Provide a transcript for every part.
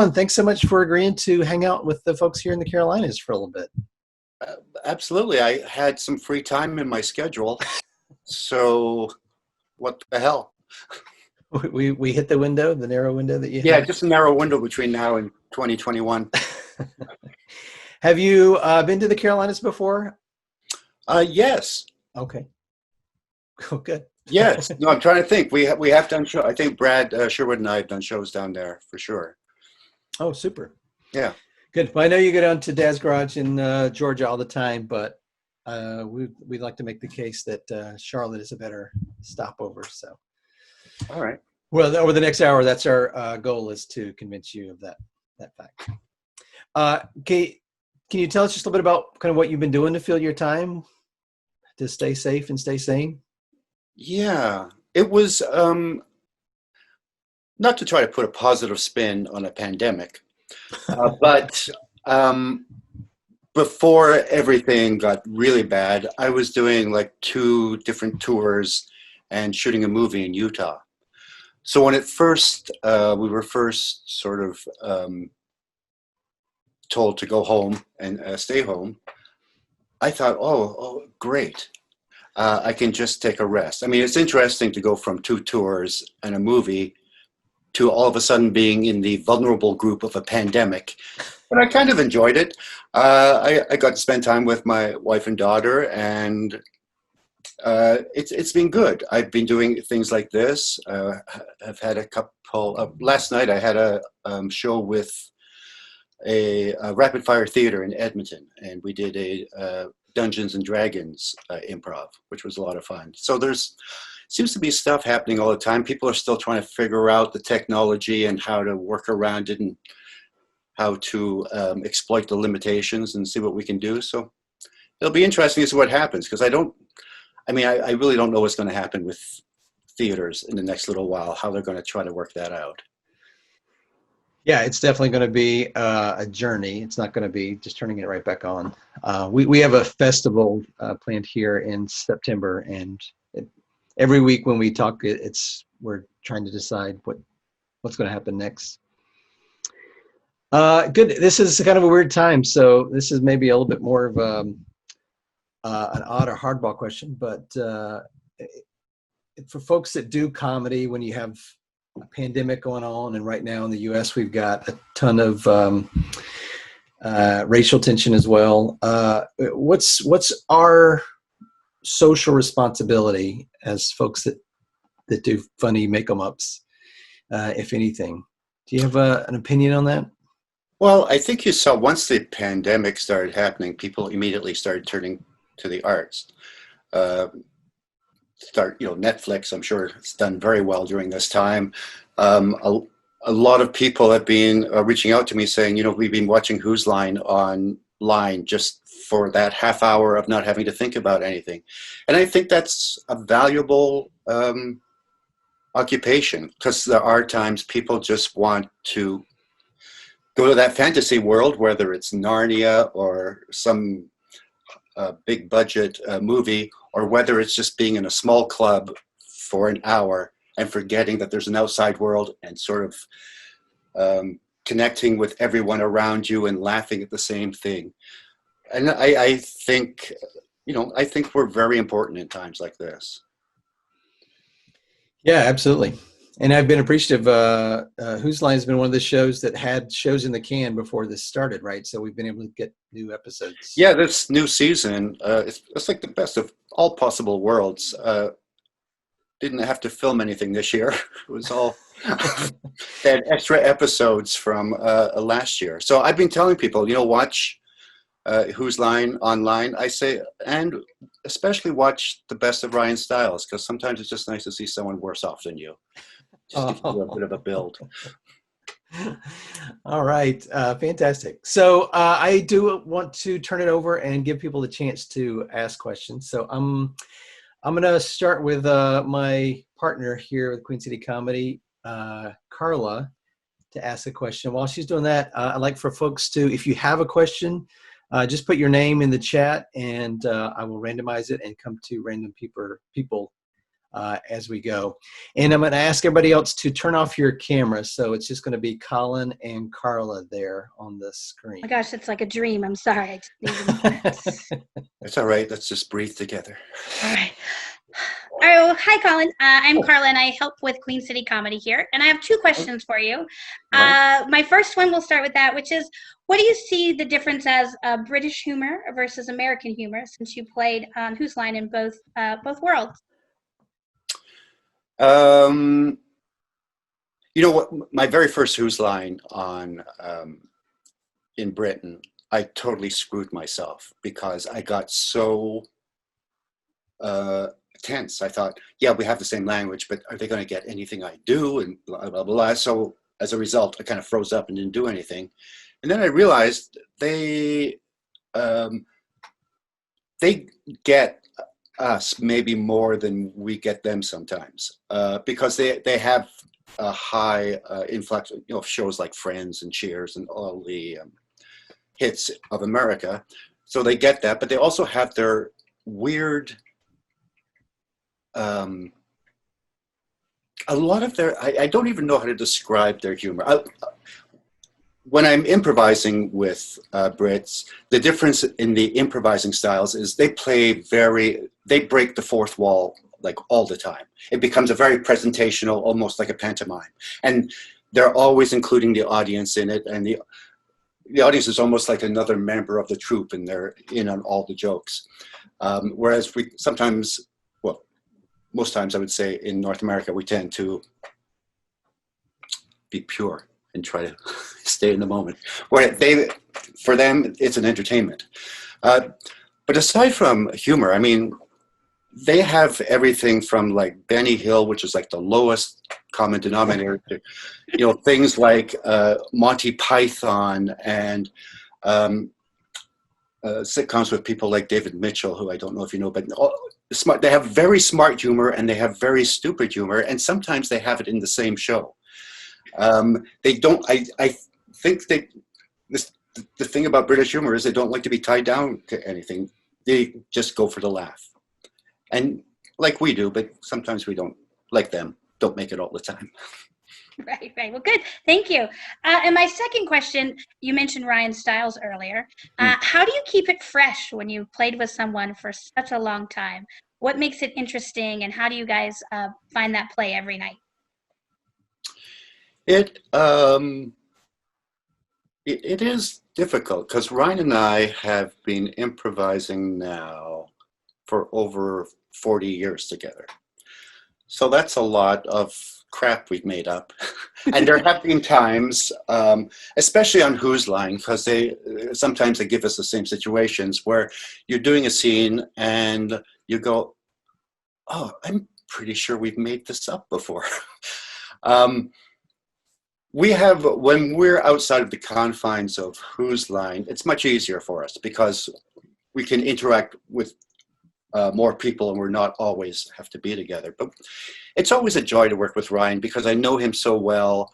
Colin, thanks so much for agreeing to hang out with the folks here in the Carolinas for a little bit. Absolutely. I had some free time in my schedule. So what the hell? We hit the window, the narrow window that you Yeah, had. just a narrow window between now and 2021. Have you been to the Carolinas before? Yes. Okay. Oh, good. Yes. No, I'm trying to think. We have done show. I think Brad Sherwood and I have done shows down there for sure. Oh, super. Yeah. Good. Well, I know you go down to Dad's Garage in Georgia all the time, but we'd like to make the case that Charlotte is a better stopover. So, All right. well, over the next hour, that's our goal, is to convince you of that fact. Can you tell us just a little bit about kind of what you've been doing to fill your time to stay safe and stay sane? Yeah. It was not to try to put a positive spin on a pandemic, but before everything got really bad, I was doing like 2 different tours and shooting a movie in Utah. So when we were first sort of told to go home and stay home, I thought, oh, great. I can just take a rest. I mean, it's interesting to go from 2 tours and a movie to all of a sudden being in the vulnerable group of a pandemic. But I kind of enjoyed it. I got to spend time with my wife and daughter, and it's been good. I've been doing things like this. I've had a couple. Last night I had a show with a rapid fire theater in Edmonton, and we did a Dungeons and Dragons improv, which was a lot of fun. So there's seems to be stuff happening all the time. People are still trying to figure out the technology and how to work around it and how to exploit the limitations and see what we can do. So it'll be interesting to see what happens, because I really don't know what's going to happen with theaters in the next little while, how they're going to try to work that out. Yeah, it's definitely going to be a journey. It's not going to be just turning it right back on. We have a festival planned here in September, and every week when we talk, we're trying to decide what's going to happen next. Good. This is kind of a weird time, so this is maybe a little bit more of an odd or hardball question, but for folks that do comedy, when you have a pandemic going on, and right now in the U.S. we've got a ton of racial tension as well. What's our social responsibility as folks that do funny make-em-ups, if anything? Do you have an opinion on that? Well, I think you saw once the pandemic started happening, people immediately started turning to the arts. Netflix, I'm sure it's done very well during this time. A lot of people have been reaching out to me saying, we've been watching Whose Line online just for that half hour of not having to think about anything. And I think that's a valuable occupation, because there are times people just want to go to that fantasy world, whether it's Narnia or some big budget movie, or whether it's just being in a small club for an hour and forgetting that there's an outside world and sort of connecting with everyone around you and laughing at the same thing. And I think we're very important in times like this. Yeah, absolutely. And I've been appreciative. Whose Line has been one of the shows that had shows in the can before this started, right? So we've been able to get new episodes. Yeah, this new season, it's like the best of all possible worlds. Didn't have to film anything this year. It was all they had extra episodes from last year. So I've been telling people, watch Whose Line online. I say, and especially watch the best of Ryan Stiles, because sometimes it's just nice to see someone worse off than you. Just to give you a bit of a build. All right. Fantastic. So I do want to turn it over and give people the chance to ask questions. So I'm going to start with my partner here with Queen City Comedy, Carla, to ask a question. While she's doing that, I'd like for folks to, if you have a question, just put your name in the chat, and I will randomize it and come to random people as we go. And I'm going to ask everybody else to turn off your camera. So it's just going to be Colin and Carla there on the screen. Oh my gosh, it's like a dream. I'm sorry. I just need a moment. It's all right. Let's just breathe together. All right. Oh, hi, Colin. I'm Carla, and I help with Queen City Comedy here. And I have two questions for you. Right. My first one, we'll start with that, which is, what do you see the difference as British humor versus American humor, since you played Whose Line in both worlds? You know what? My very first Whose Line on in Britain, I totally screwed myself because I got so tense. I thought, yeah, we have the same language, but are they going to get anything I do? And blah, blah, blah. So as a result, I kind of froze up and didn't do anything. And then I realized they get us maybe more than we get them sometimes, because they have a high influx, you know, shows like Friends and Cheers and all the hits of America. So they get that, but they also have their weird, a lot of their, I don't even know how to describe their humor. When I'm improvising with Brits, the difference in the improvising styles is they break the fourth wall like all the time. It becomes a very presentational, almost like a pantomime. And they're always including the audience in it. And the audience is almost like another member of the troupe, and they're in on all the jokes. Whereas we sometimes, well, most times I would say in North America, we tend to be pure and try to stay in the moment. Where for them, it's an entertainment. But aside from humor, I mean, they have everything from like Benny Hill, which is like the lowest common denominator, to, you know, things like Monty Python and sitcoms with people like David Mitchell, who I don't know if you know, but smart. They have very smart humor and they have very stupid humor, and sometimes they have it in the same show. They don't. I think the thing about British humor is they don't like to be tied down to anything. They just go for the laugh, and like we do, but sometimes we don't, like them, don't make it all the time. Right. Well, good. Thank you. And my second question, you mentioned Ryan Stiles earlier. How do you keep it fresh when you've played with someone for such a long time? What makes it interesting, and how do you guys find that play every night? It is difficult because Ryan and I have been improvising now for over 40 years together. So that's a lot of crap we've made up. And there have been times, especially on Whose Line, because sometimes they give us the same situations where you're doing a scene and you go, oh, I'm pretty sure we've made this up before. When we're outside of the confines of Whose Line, it's much easier for us because we can interact with more people and we're not always have to be together. But it's always a joy to work with Ryan because I know him so well.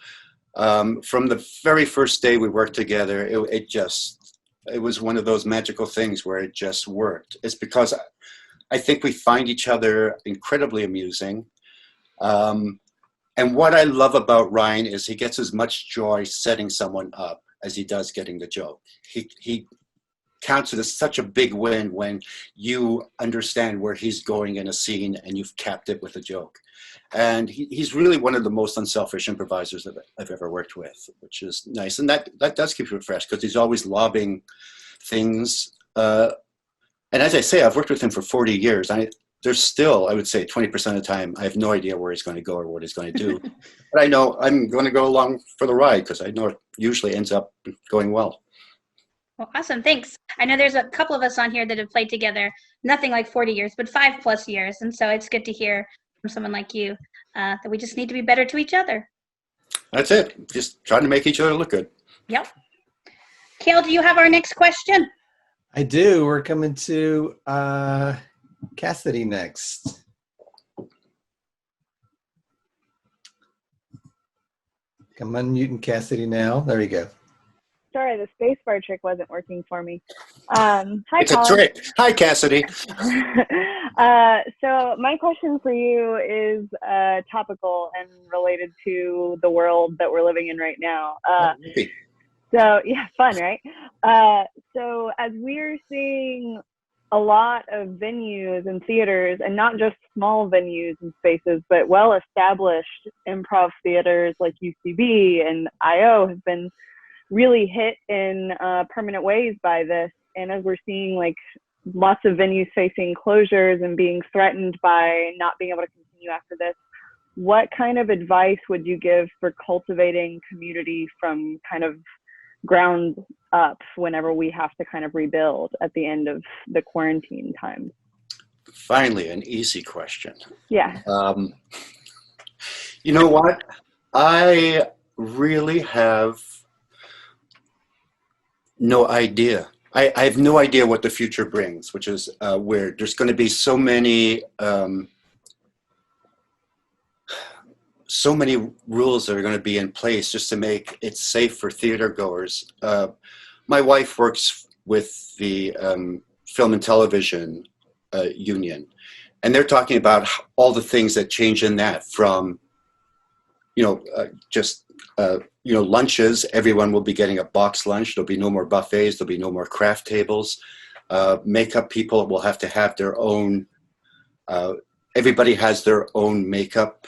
From the very first day we worked together, it was one of those magical things where it just worked. It's because I think we find each other incredibly amusing. And what I love about Ryan is he gets as much joy setting someone up as he does getting the joke. He counts it as such a big win when you understand where he's going in a scene and you've capped it with a joke. And he's really one of the most unselfish improvisers that I've ever worked with, which is nice. And that does keep you fresh because he's always lobbing things. And as I say, I've worked with him for 40 years. There's still, I would say, 20% of the time, I have no idea where he's going to go or what he's going to do. But I know I'm going to go along for the ride because I know it usually ends up going well. Well, awesome. Thanks. I know there's a couple of us on here that have played together, nothing like 40 years, but 5+ years. And so it's good to hear from someone like you that we just need to be better to each other. That's it. Just trying to make each other look good. Yep. Kale, do you have our next question? I do. We're coming to Cassidy next. Come on, Newton Cassidy now. There you go. Sorry, the spacebar trick wasn't working for me. Hi, It's a Colin. trick. Hi, Cassidy. So my question for you is topical and related to the world that we're living in right now. So yeah, fun, right? So as we're seeing a lot of venues and theaters, and not just small venues and spaces, but well-established improv theaters like UCB and IO have been really hit in permanent ways by this. And as we're seeing like lots of venues facing closures and being threatened by not being able to continue after this, what kind of advice would you give for cultivating community from kind of ground up whenever we have to kind of rebuild at the end of the quarantine time? Finally, an easy question. Yeah. You know what? I really have no idea. I have no idea what the future brings, which is weird. There's going to be so many rules that are going to be in place just to make it safe for theater goers. My wife works with the Film and Television Union, and they're talking about all the things that change in that, from lunches. Everyone will be getting a box lunch. There'll be no more buffets. There'll be no more craft tables. Makeup people will have to have their own. Everybody has their own makeup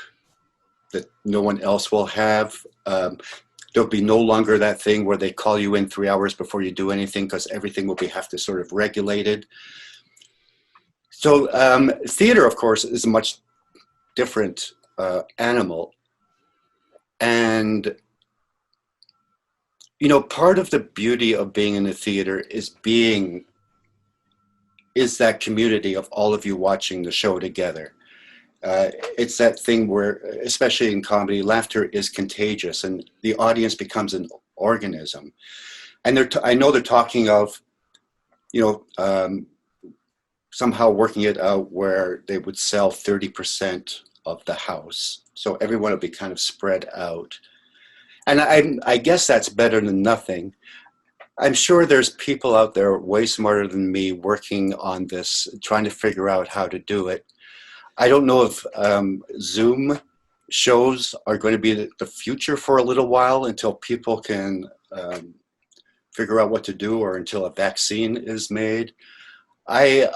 that no one else will have. There'll be no longer that thing where they call you in 3 hours before you do anything, because everything will have to sort of regulated. So theater, of course, is a much different animal. And, part of the beauty of being in the theater is that community of all of you watching the show together. It's that thing where, especially in comedy, laughter is contagious and the audience becomes an organism. And I know they're talking of, somehow working it out where they would sell 30% of the house. So everyone will be kind of spread out. And I guess that's better than nothing. I'm sure there's people out there way smarter than me working on this, trying to figure out how to do it. I don't know if Zoom shows are going to be the future for a little while, until people can figure out what to do, or until a vaccine is made. I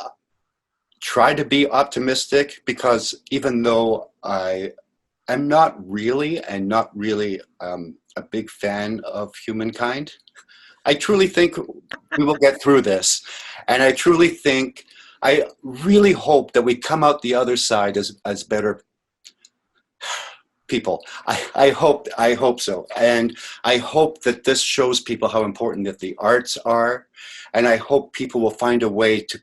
try to be optimistic, because even though I'm not really a big fan of humankind, I truly think we will get through this. And I really hope that we come out the other side as better people. I hope so. And I hope that this shows people how important that the arts are. And I hope people will find a way to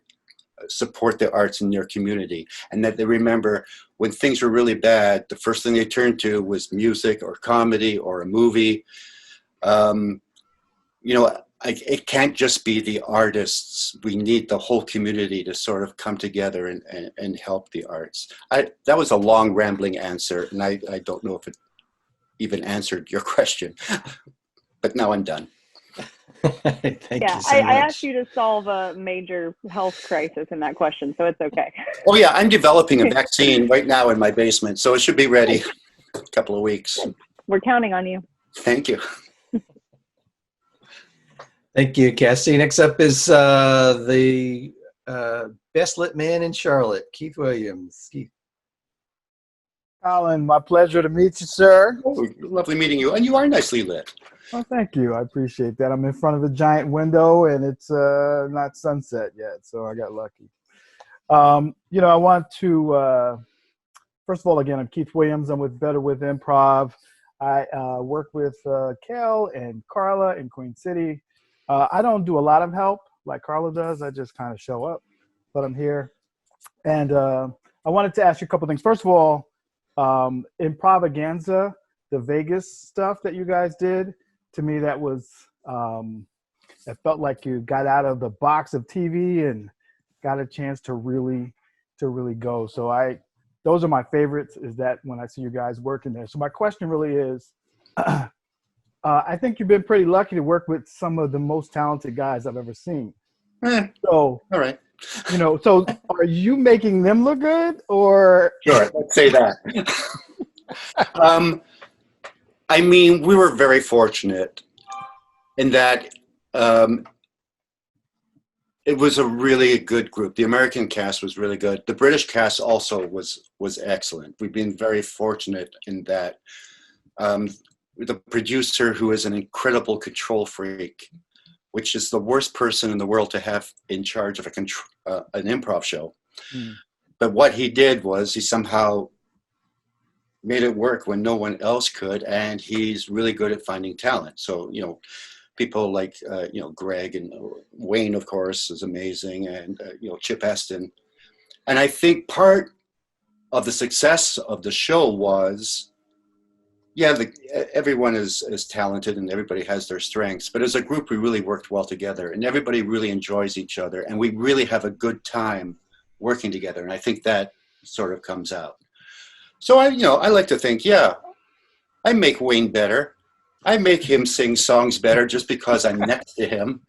support the arts in their community, and that they remember when things were really bad, the first thing they turned to was music or comedy or a movie. It can't just be the artists. We need the whole community to sort of come together and help the arts. That was a long, rambling answer, and I don't know if it even answered your question, but now I'm done. Thank you so I much. asked you to solve a major health crisis in that question, so it's okay. Oh yeah, I'm developing a vaccine right now in my basement, so it should be ready in a couple of weeks. We're counting on you. Thank you. Thank you, Cassie. Next up is the best lit man in Charlotte, Keith Williams. Keith. Colin, my pleasure to meet you, sir. Oh, lovely meeting you. And you are nicely lit. Oh, thank you. I appreciate that. I'm in front of a giant window, and it's not sunset yet, so I got lucky. I want to, first of all, again, I'm Keith Williams. I'm with Better With Improv. I work with Kel and Carla in Queen City. I don't do a lot of help like Carla does. I just kind of show up, but I'm here. And I wanted to ask you a couple things. First of all, Improvaganza, the Vegas stuff that you guys did, to me, that was, it felt like you got out of the box of TV and got a chance to really go. So those are my favorites, is that when I see you guys working there. So my question really is, I think you've been pretty lucky to work with some of the most talented guys I've ever seen. So, all right. So are you making them look good, or? Sure, let's say that. I mean, we were very fortunate in that it was a really good group. The American cast was really good. The British cast also was excellent. We've been very fortunate in that the producer, who is an incredible control freak, which is the worst person in the world to have in charge of an improv show. Mm. But what he did was he somehow made it work when no one else could, and he's really good at finding talent. So, people like, Greg and Wayne, of course, is amazing, and, Chip Eston. And I think part of the success of the show was, everyone is talented and everybody has their strengths, but as a group, we really worked well together, and everybody really enjoys each other, and we really have a good time working together. And I think that sort of comes out. So I like to think, I make Wayne better. I make him sing songs better just because I'm next to him,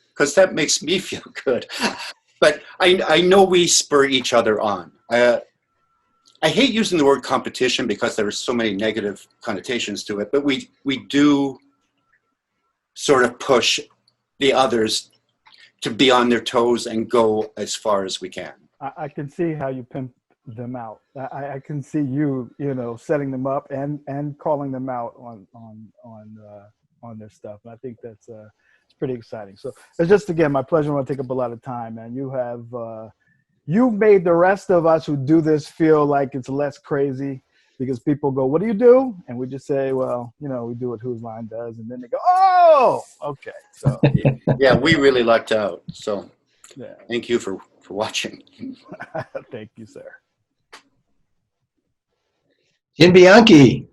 because that makes me feel good. But I know we spur each other on. I hate using the word competition because there are so many negative connotations to it, but we do sort of push the others to be on their toes and go as far as we can. I can see how you pimp them out. I can see you, setting them up and calling them out on their stuff. And I think that's it's pretty exciting. So it's just, again, my pleasure. I want to take up a lot of time, and you've made the rest of us who do this feel like it's less crazy, because people go, "What do you do?" And we just say, "Well, we do what Whose Line does," and then they go, "Oh, okay." So yeah, we really lucked out. So thank you for watching. Thank you, sir. Jen Bianchi.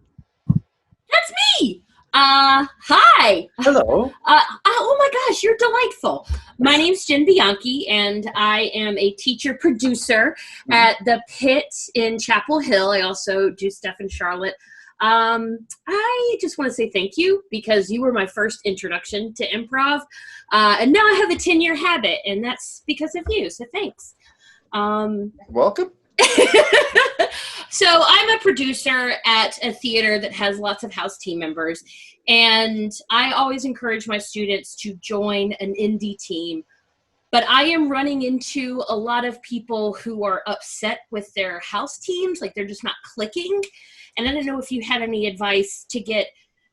That's me. Hi. Hello. Oh my gosh, you're delightful. My name's Jen Bianchi, and I am a teacher producer at the Pit in Chapel Hill. I also do stuff in Charlotte. I just want to say thank you, because you were my first introduction to improv, and now I have a 10-year habit, and that's because of you. So thanks. Welcome. So I'm a producer at a theater that has lots of house team members, and I always encourage my students to join an indie team. But I am running into a lot of people who are upset with their house teams, like they're just not clicking. And I don't know if you had any advice to get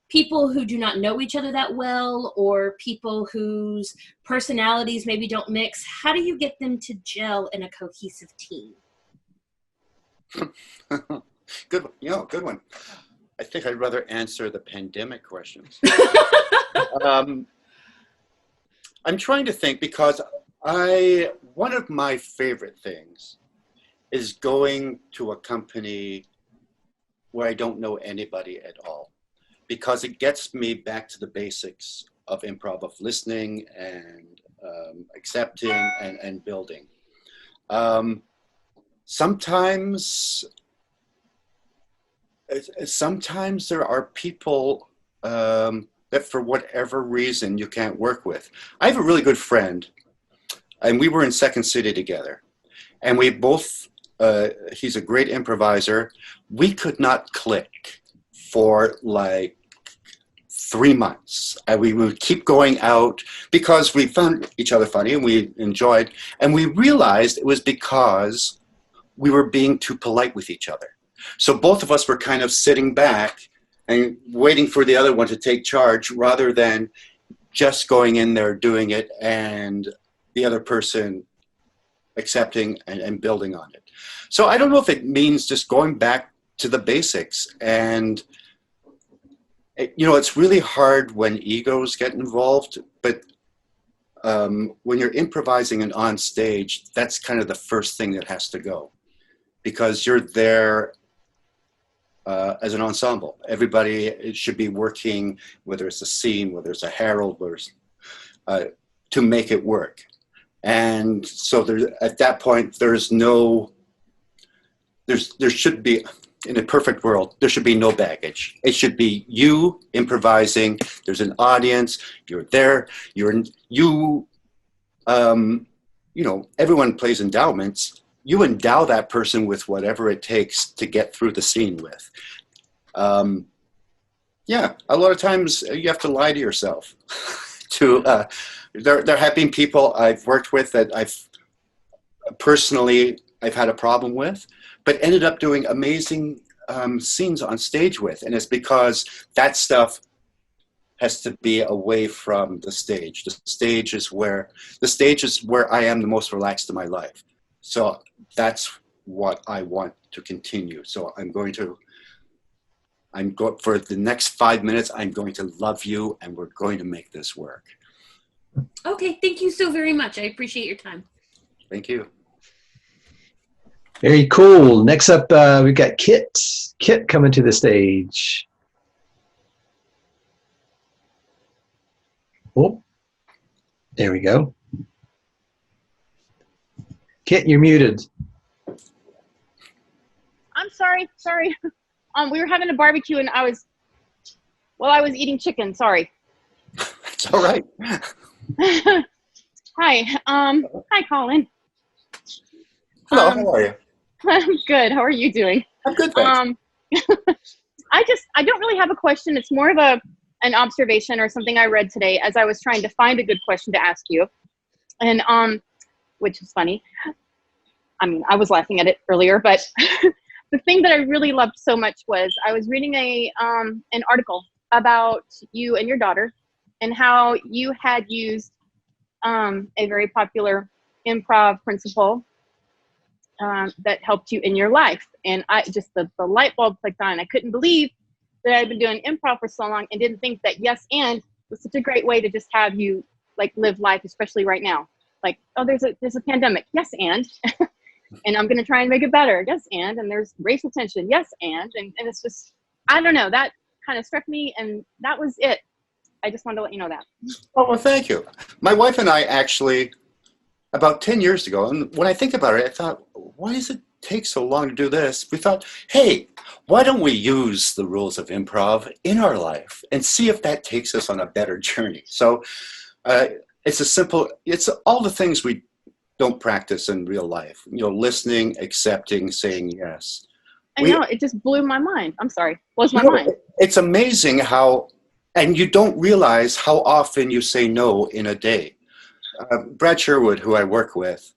people who do not know each other that well, or people whose personalities maybe don't mix. How do you get them to gel in a cohesive team? Good one. I think I'd rather answer the pandemic questions. I'm trying to think, because one of my favorite things is going to a company where I don't know anybody at all, because it gets me back to the basics of improv, of listening and accepting and building. Sometimes there are people that for whatever reason you can't work with. I have a really good friend, and we were in Second City together, and we both, he's a great improviser. We could not click for like 3 months. And we would keep going out because we found each other funny and we enjoyed, and we realized it was because we were being too polite with each other. So both of us were kind of sitting back and waiting for the other one to take charge, rather than just going in there, doing it, and the other person accepting and building on it. So I don't know if it means just going back to the basics. And, it's really hard when egos get involved, but when you're improvising and on stage, that's kind of the first thing that has to go, because you're there as an ensemble. Everybody should be working, whether it's a scene, whether it's a herald, to make it work. And so at that point, there should be, in a perfect world, there should be no baggage. It should be you improvising. There's an audience. You're there. You you know, everyone plays endowments. You endow that person with whatever it takes to get through the scene with. Yeah, a lot of times you have to lie to yourself. There have been people I've worked with that I've had a problem with, but ended up doing amazing scenes on stage with, and it's because that stuff has to be away from the stage. The stage is where I am the most relaxed in my life. So that's what I want to continue. So for the next 5 minutes, I'm going to love you, and we're going to make this work. Okay, thank you so very much. I appreciate your time. Thank you. Very cool. Next up, we've got Kit. Kit coming to the stage. Oh, there we go. Kit, you're muted. I'm sorry. We were having a barbecue and I was eating chicken. Sorry. It's all right. Hi. Hi, Colin. Hello, how are you? I'm good. How are you doing? I'm good, thanks. I don't really have a question. It's more of an observation or something I read today as I was trying to find a good question to ask you. And which is funny. I mean, I was laughing at it earlier, but the thing that I really loved so much was I was reading an article about you and your daughter and how you had used a very popular improv principle that helped you in your life. And I just, the light bulb clicked on. I couldn't believe that I'd been doing improv for so long and didn't think that yes and was such a great way to just have you like live life, especially right now. Like, oh, there's a pandemic. Yes, and and I'm gonna try and make it better. Yes, and there's racial tension. Yes, and it's just, I don't know, that kind of struck me, and that was it. I just wanted to let you know that. Oh, well, thank you. My wife and I actually, about 10 years ago, and when I think about it, I thought, why does it take so long to do this? We thought, hey, why don't we use the rules of improv in our life and see if that takes us on a better journey? So it's all the things we don't practice in real life. You know, listening, accepting, saying yes. I know, it just blew my mind. I'm sorry, blows my mind. It's amazing how, and you don't realize how often you say no in a day. Brad Sherwood, who I work with,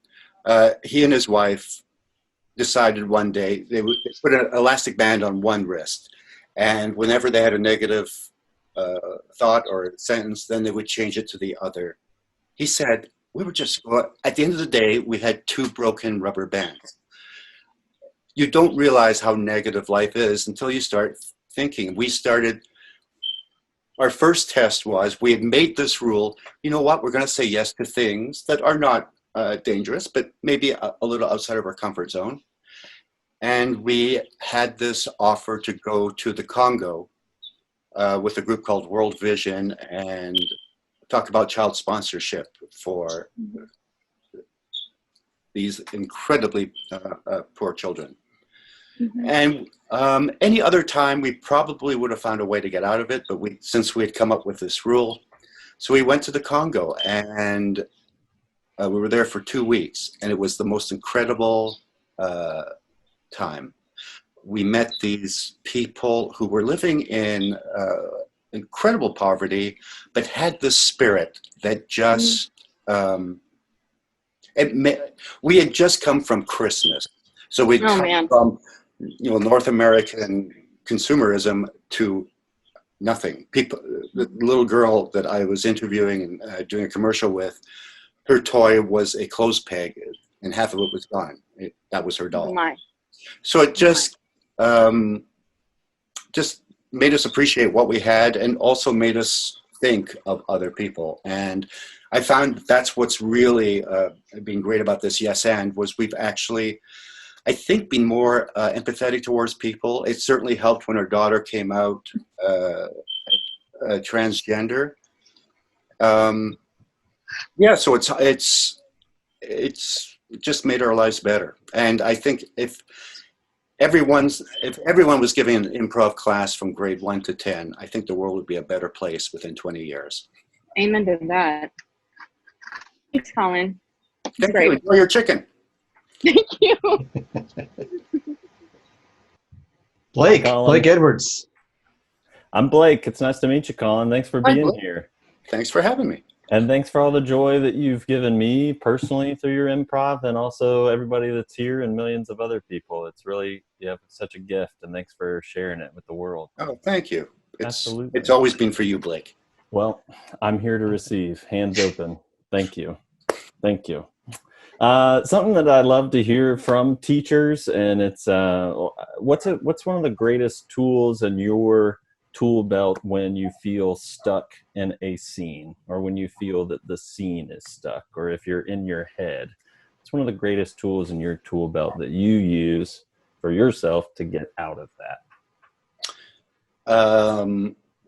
he and his wife decided one day they would put an elastic band on one wrist, and whenever they had a negative thought or sentence, then they would change it to the other. He said, at the end of the day, we had 2 broken rubber bands. You don't realize how negative life is until you start thinking. Our first test was, we had made this rule, you know what, we're going to say yes to things that are not dangerous, but maybe a little outside of our comfort zone. And we had this offer to go to the Congo with a group called World Vision and talk about child sponsorship for these incredibly poor children. Mm-hmm. And any other time, we probably would have found a way to get out of it, but since we had come up with this rule, so we went to the Congo, and we were there for 2 weeks, and it was the most incredible time. We met these people who were living in incredible poverty, but had this spirit that just, we had just come from Christmas. So we'd come from, North American consumerism to nothing. The little girl that I was interviewing and doing a commercial with, her toy was a clothes peg, and half of it was gone. That was her doll. So it just made us appreciate what we had, and also made us think of other people. And I found that's what's really been great about this Yes And, was we've actually, I think, been more empathetic towards people. It certainly helped when our daughter came out transgender. So it's just made our lives better. And I think if everyone was giving an improv class from grade 1 to 10, I think the world would be a better place within 20 years. Amen to that. Thanks, Colin. Thank great. you. Enjoy your chicken. Thank you. Blake, Hi, Colin. Blake Edwards. I'm Blake. It's nice to meet you, Colin. Thanks for Hi, being Blake. here. Thanks for having me. And thanks for all the joy that you've given me personally through your improv, and also everybody that's here and millions of other people. It's really, you have such a gift, and thanks for sharing it with the world. Oh, thank you. Absolutely. It's always been for you, Blake. Well, I'm here to receive, hands open. Thank you. Thank you. Something that I love to hear from teachers, and it's what's one of the greatest tools in your tool belt when you feel stuck in a scene, or when you feel that the scene is stuck, or if you're in your head? It's one of the greatest tools in your tool belt that you use for yourself to get out of that.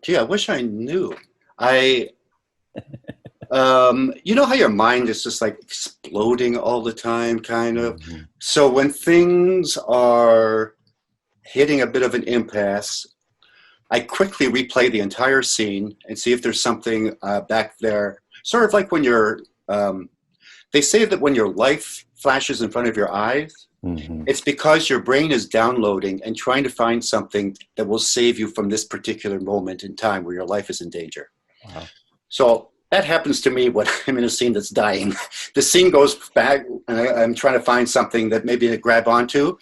Gee, I wish I knew. You know how your mind is just like exploding all the time, kind of? Mm-hmm. So when things are hitting a bit of an impasse, I quickly replay the entire scene and see if there's something back there. Sort of like when you're, they say that when your life flashes in front of your eyes, Mm-hmm. it's because your brain is downloading and trying to find something that will save you from this particular moment in time where your life is in danger. Wow. So that happens to me when I'm in a scene that's dying. The scene goes back and I'm trying to find something that maybe to grab onto.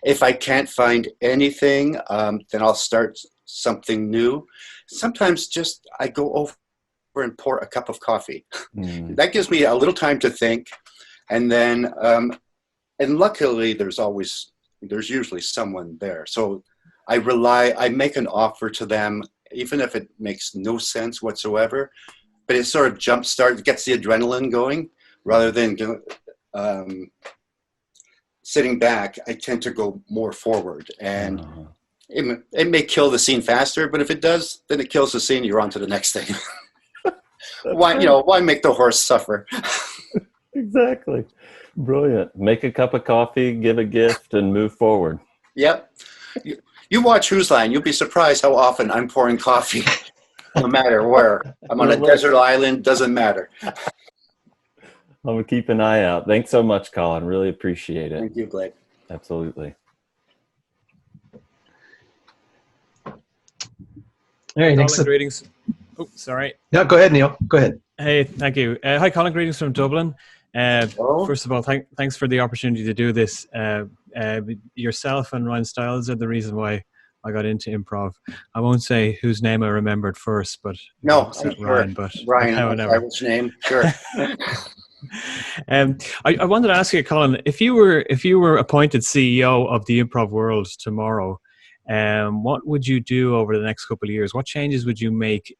If I can't find anything, then I'll start something new. Sometimes just I go over and pour a cup of coffee. Mm. That gives me a little time to think. And then, and luckily there's usually someone there. So I make an offer to them, even if it makes no sense whatsoever, but it sort of gets the adrenaline going rather than sitting back. I tend to go more forward, and it may kill the scene faster, but if it does, then it kills the scene. You're on to the next thing. Why make the horse suffer? Exactly. Brilliant. Make a cup of coffee, give a gift, and move forward. Yep. You watch Whose Line, you'll be surprised how often I'm pouring coffee, no matter where. I'm on a desert island, doesn't matter. I'm going to keep an eye out. Thanks so much, Colin. Really appreciate it. Thank you, Blake. Absolutely. All right, next Colin, up. greetings. Oh, sorry. No, go ahead, Neil. Go ahead. Hey, thank you. Hi, Colin. Greetings from Dublin. First of all, thanks for the opportunity to do this. Yourself and Ryan Stiles are the reason why I got into improv. I won't say whose name I remembered first, but no, I'm sure. Ryan. But Ryan, which name? Sure. I wanted to ask you, Colin, if you were appointed CEO of the improv world tomorrow, what would you do over the next couple of years? What changes would you make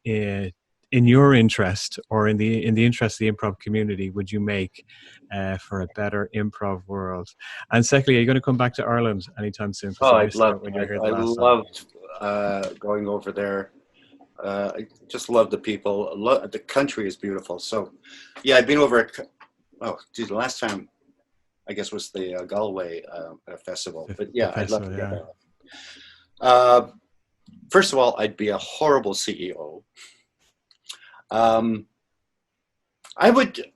in your interest, or in the interest of the improv community, would you make for a better improv world? And secondly, are you going to come back to Ireland anytime soon? Oh, I loved going over there. I just love the people. The country is beautiful. So, yeah, I've been over. The last time, I guess, was the Galway festival. But yeah, I'd love to go there. First of all, I'd be a horrible CEO. I would.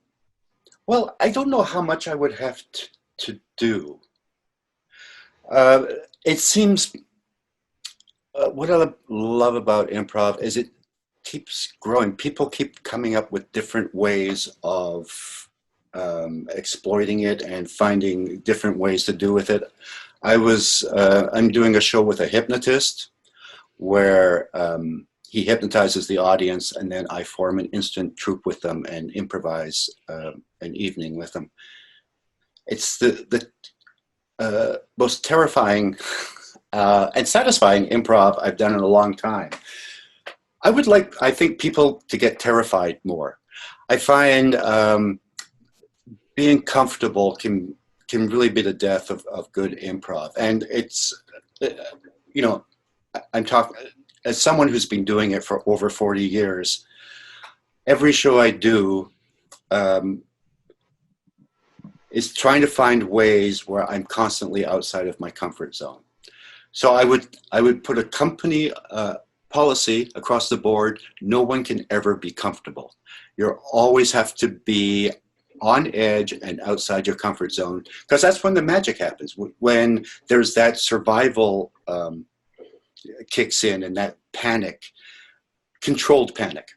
Well, I don't know how much I would have to do. It seems. What I love about improv is it keeps growing. People keep coming up with different ways of exploiting it and finding different ways to do with it. I'm doing a show with a hypnotist where he hypnotizes the audience, and then I form an instant troupe with them and improvise an evening with them. It's the most terrifying and satisfying improv I've done in a long time. I think people to get terrified more. I find being comfortable can really be the death of good improv. And it's, I'm talking, as someone who's been doing it for over 40 years, every show I do is trying to find ways where I'm constantly outside of my comfort zone. So I would put a company policy across the board. No one can ever be comfortable. You always have to be on edge and outside your comfort zone, because that's when the magic happens, when there's that survival kicks in and that panic, controlled panic.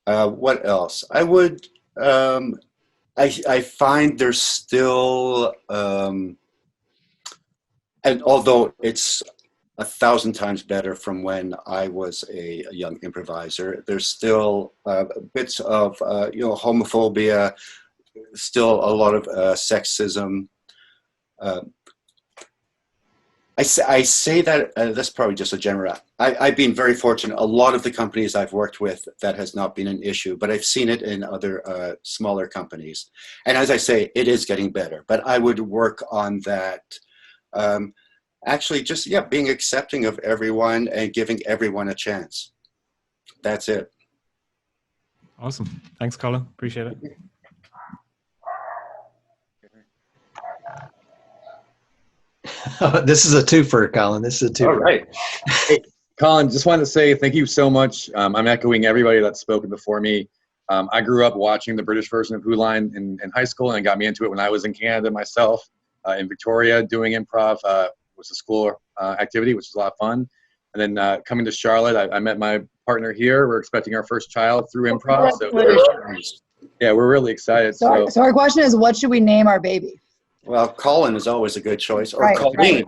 What else? I would, I find there's still, and although it's 1,000 times better from when I was a young improviser, there's still bits of, homophobia, still a lot of sexism. I say that, that's probably just a general. I've been very fortunate. A lot of the companies I've worked with, that has not been an issue, but I've seen it in other smaller companies. And as I say, it is getting better, but I would work on that. Actually, just, being accepting of everyone and giving everyone a chance. That's it. Awesome. Thanks, Colin. Appreciate it. This is a twofer, Colin. This is a twofer. All right. Hey, Colin, just wanted to say thank you so much. I'm echoing everybody that's spoken before me. I grew up watching the British version of Who Line in high school, and it got me into it when I was in Canada myself, in Victoria, doing improv. Was a school activity, which was a lot of fun. And then coming to Charlotte, I met my partner here. We're expecting our first child through improv. So we're really excited. So our question is, what should we name our baby? Well, Colin is always a good choice, or Right, Colleen. right.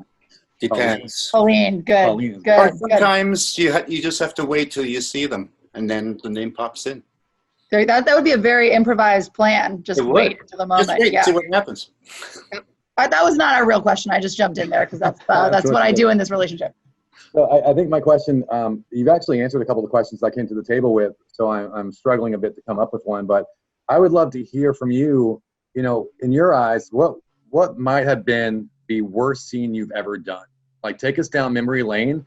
Depends. Colleen, good, Colleen. good, Or good. sometimes you just have to wait till you see them, and then the name pops in. That would be a very improvised plan. Just It would. wait until the moment. Just wait, Yeah. see what happens. That was not our real question. I just jumped in there because that's what I do in this relationship. So I think my question, you've actually answered a couple of the questions I came to the table with, so I'm struggling a bit to come up with one, but I would love to hear from you, in your eyes, what might have been the worst scene you've ever done? Like, take us down memory lane,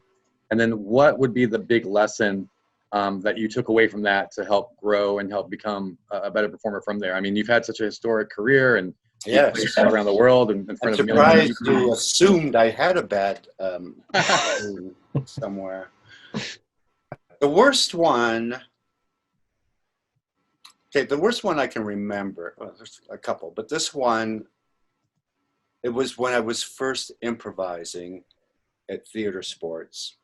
and then what would be the big lesson that you took away from that to help grow and help become a better performer from there? I mean, you've had such a historic career, and Yes. around the world and in front I'm of millions of surprised people. you assumed I had a bad somewhere. The worst one. Okay, the worst one I can remember. Well, there's a couple, but this one. It was when I was first improvising at Theater Sports.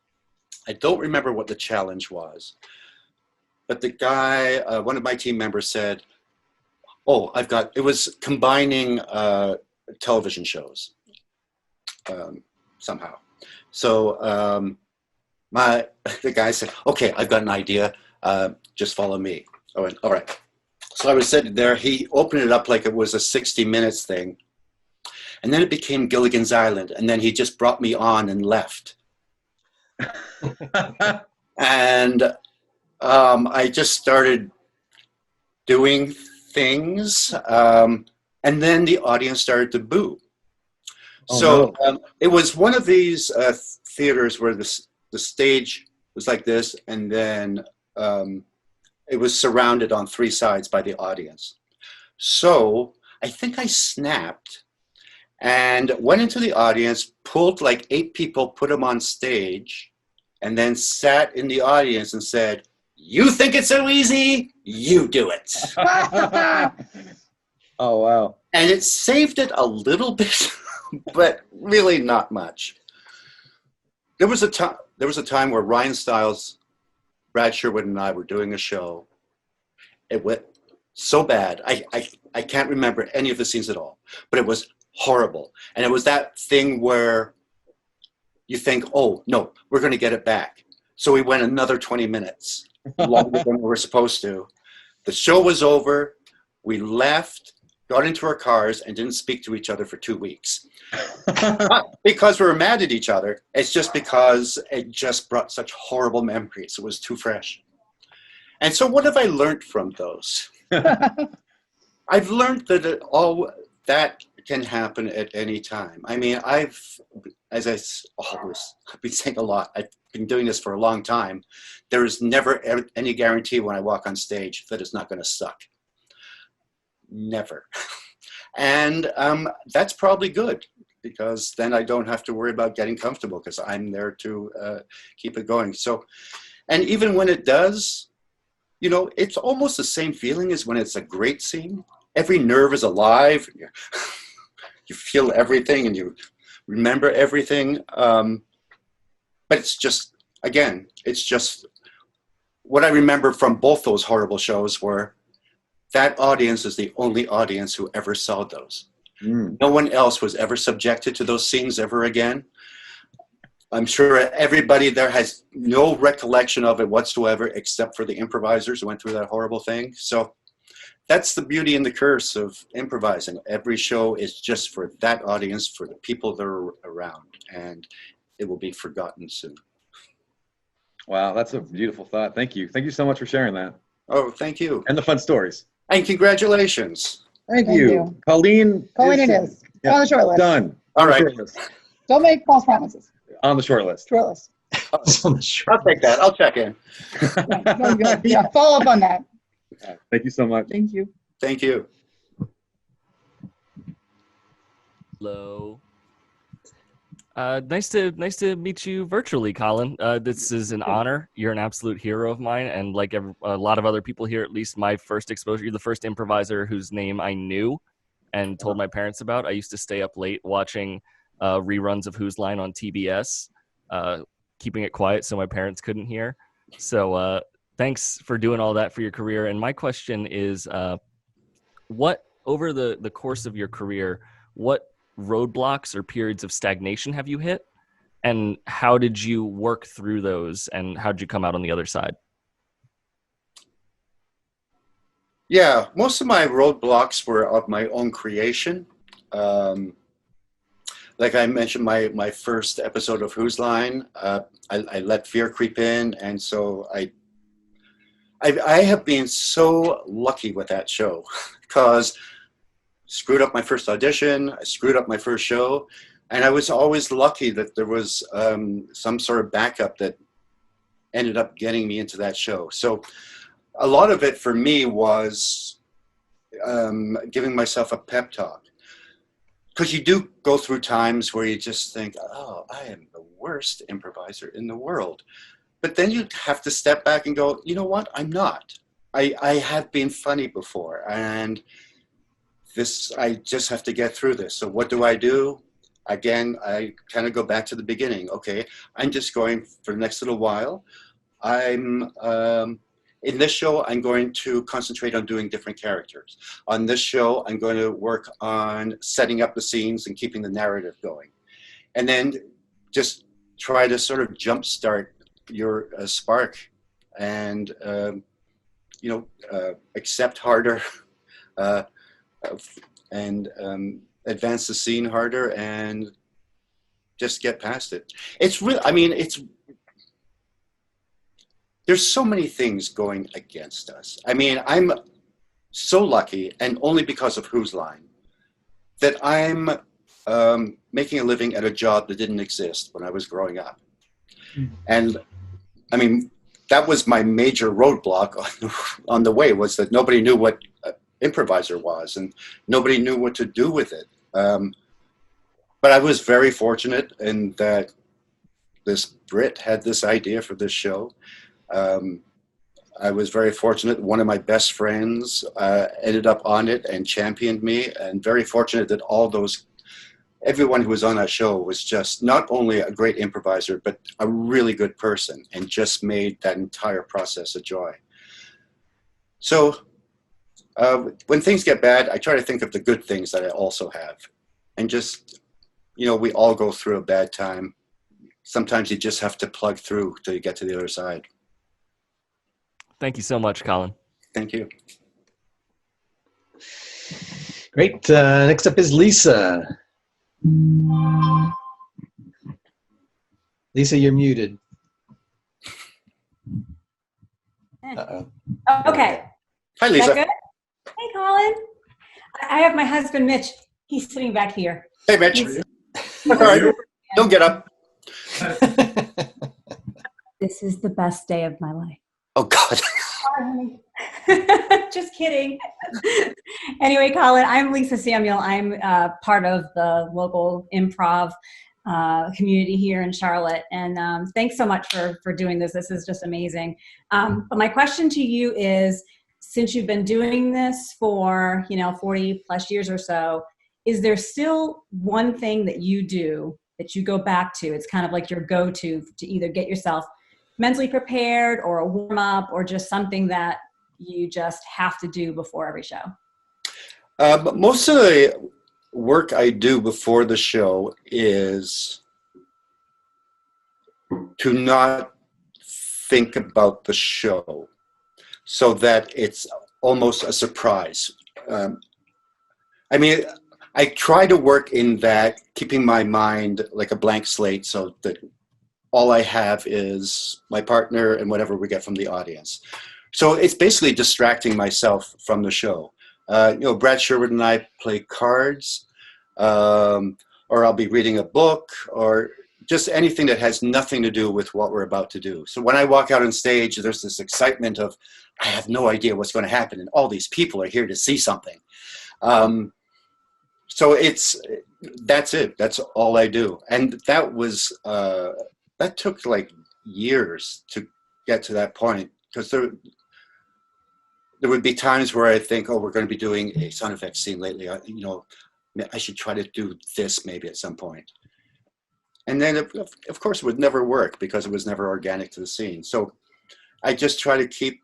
I don't remember what the challenge was, but the guy, one of my team members said, it was combining television shows somehow. So the guy said, okay, I've got an idea, just follow me. I went, all right. So I was sitting there, he opened it up like it was a 60 Minutes thing. And then it became Gilligan's Island, and then he just brought me on and left. And I just started doing things, and then the audience started to boo. It was one of these theaters where the stage was like this, and then it was surrounded on three sides by the audience. So I think I snapped and went into the audience, pulled like 8 people, put them on stage, and then sat in the audience and said, "You think it's so easy? You do it." Oh, wow. And it saved it a little bit, but really not much. There was a time where Ryan Stiles, Brad Sherwood, and I were doing a show. It went so bad. I can't remember any of the scenes at all, but it was horrible. And it was that thing where you think, oh, no, we're going to get it back. So we went another 20 minutes longer than we were supposed to. The show was over. We left, got into our cars, and didn't speak to each other for 2 weeks. Not because we were mad at each other. It's just because it just brought such horrible memories. It was too fresh. And so what have I learned from those? I've learned that all that can happen at any time. I mean, I've been saying a lot, I've been doing this for a long time. There is never any guarantee when I walk on stage that it's not going to suck. Never. And that's probably good, because then I don't have to worry about getting comfortable, because I'm there to keep it going. So, and even when it does, it's almost the same feeling as when it's a great scene. every nerve is alive. You feel everything and you remember everything. But it's just, again, it's just what I remember from both those horrible shows were that audience is the only audience who ever saw those. No one else was ever subjected to those scenes ever again. I'm sure everybody there has no recollection of it whatsoever, except for the improvisers who went through that horrible thing. So that's the beauty and the curse of improvising. Every show is just for that audience, for the people that are around, and it will be forgotten soon. Wow, that's a beautiful thought. Thank you. Thank you so much for sharing that. Oh, thank you. And the fun stories. And congratulations. Thank you. Colleen. Colleen it is. Yeah, On the short list. done. All On the right. short list. Don't make false promises. On the short list. Short list. I'll take that. I'll check in. Yeah, follow up on that. Thank you so much. Thank you. Thank you. Hello. Nice to meet you virtually, Colin. This is an honor. You're an absolute hero of mine, and like a lot of other people here, at least my first exposure. You're the first improviser whose name I knew and told my parents about. I used to stay up late watching reruns of Whose Line on TBS, keeping it quiet so my parents couldn't hear. So thanks for doing all that for your career. And my question is, what over the course of your career, what roadblocks or periods of stagnation have you hit, and how did you work through those, and how did you come out on the other side? Yeah, most of my roadblocks were of my own creation. Like I mentioned, my first episode of Whose Line, I let fear creep in, and so I have been so lucky with that show because screwed up my first audition, I screwed up my first show, and I was always lucky that there was some sort of backup that ended up getting me into that show. So a lot of it for me was giving myself a pep talk. Because you do go through times where you just think, oh, I am the worst improviser in the world. But then you have to step back and go, you know what? I'm not. I have been funny before, and I just have to get through this. So what do? Again, I kind of go back to the beginning. Okay, I'm just going for the next little while. In this show, I'm going to concentrate on doing different characters. On this show, I'm going to work on setting up the scenes and keeping the narrative going. And then just try to sort of jumpstart your spark and, accept harder and advance the scene harder and just get past it. It's really, there's so many things going against us. I mean, I'm so lucky, and only because of Whose Line, that I'm making a living at a job that didn't exist when I was growing up. And I mean, that was my major roadblock on the way, was that nobody knew what improviser was, and nobody knew what to do with it. But I was very fortunate in that this Brit had this idea for this show. I was very fortunate. One of my best friends ended up on it and championed me, and very fortunate that everyone who was on that show was just not only a great improviser, but a really good person, and just made that entire process a joy. So when things get bad, I try to think of the good things that I also have, and just, we all go through a bad time. Sometimes you just have to plug through till you get to the other side. Thank you so much, Colin. Thank you. Great. Next up is Lisa. Lisa, you're muted. Uh-oh. Okay. Hi, Lisa. Is that good? Hey, Colin. I have my husband, Mitch. He's sitting back here. Hey, Mitch. All right. Don't get up. This is the best day of my life. Oh, God. Just kidding. Anyway, Colin, I'm Lisa Samuel. I'm part of the local improv community here in Charlotte. And thanks so much for doing this. This is just amazing. But my question to you is, since you've been doing this for, 40 plus years or so, is there still one thing that you do that you go back to? It's kind of like your go-to to either get yourself mentally prepared or a warm-up or just something that you just have to do before every show? But most of the work I do before the show is to not think about the show so that it's almost a surprise. I mean, I try to work in that, keeping my mind like a blank slate so that all I have is my partner and whatever we get from the audience. So it's basically distracting myself from the show. Brad Sherwood and I play cards, or I'll be reading a book, or just anything that has nothing to do with what we're about to do. So when I walk out on stage, there's this excitement of, I have no idea what's going to happen, and all these people are here to see something. So that's it. That's all I do. And that was, that took like years to get to that point, because there would be times where I think, oh, we're going to be doing a sound effects scene lately. I should try to do this maybe at some point. And then, of course, it would never work because it was never organic to the scene. So I just try to keep,